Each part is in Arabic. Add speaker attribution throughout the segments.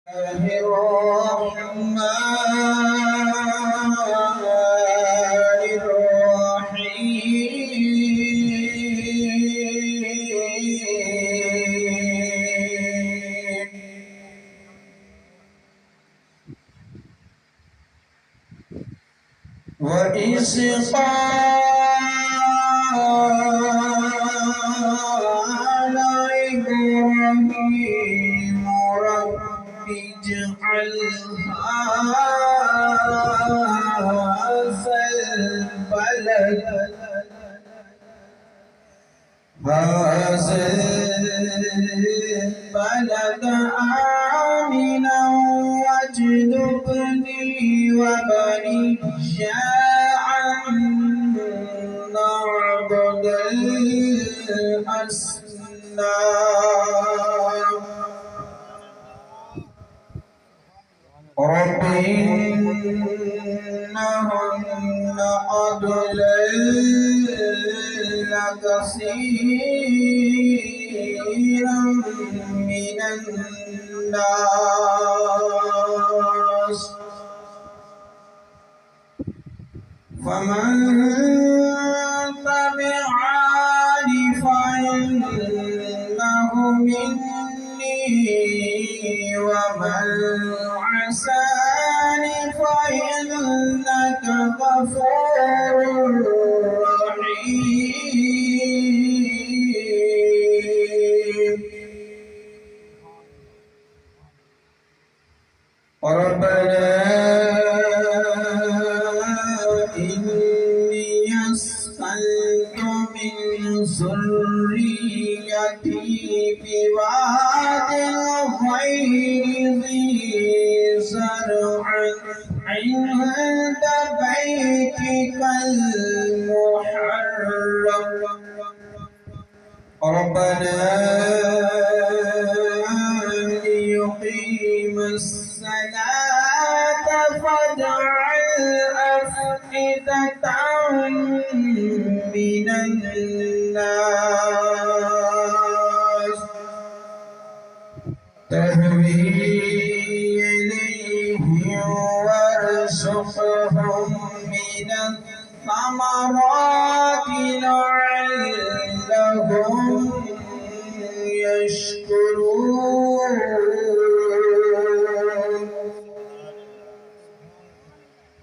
Speaker 1: الرحمن الرحيم وإذ قال إبراهيم رب اجعل هذا البلد آمنا واجنبني وبني أن نعبد الأصنام رب إنهن أضللن كثيرا من الناس فمن تبعني فإنه مني ومن عصاني فإنك غفور رحيم ربنا إني أسألت من ذريتي بواد غير ذي زرع عند بيتك المحرم ربنا ليقيم الصلاة فاجعل أفئدة من الناس تهوي إليهم وارزقهم من الثمرات لعلهم يشكرون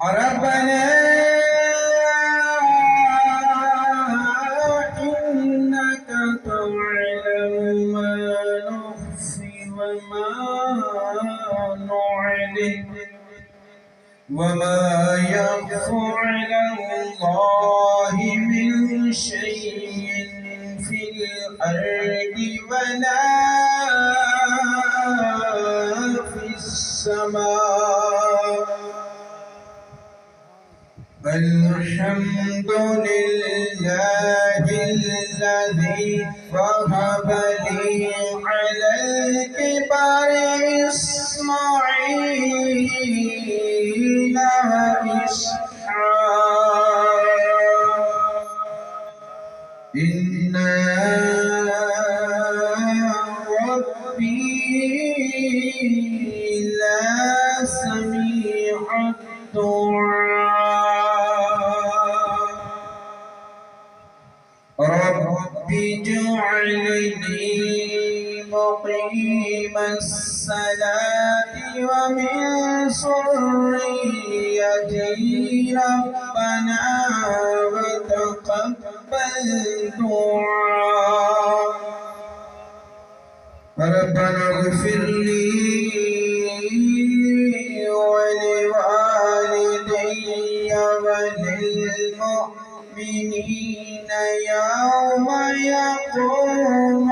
Speaker 1: ربنا إنك تعلم ما نخفي وما نعلن وما يخفى على الله من شيء في الأرض ولا في السماء الحمد لله الذي وهب لي على الكبر إسماعيل وإسحاق إن ربي لسميع الدعاء رب اجعلني مقيم الصلاة ومن ذريتي ربنا وتقبل دعاء ربنا اغفر لي ولوالدي وللمؤمنين يوم يقوم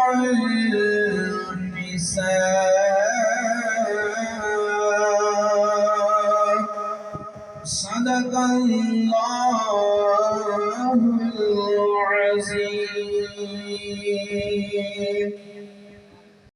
Speaker 1: الحساب صدق الله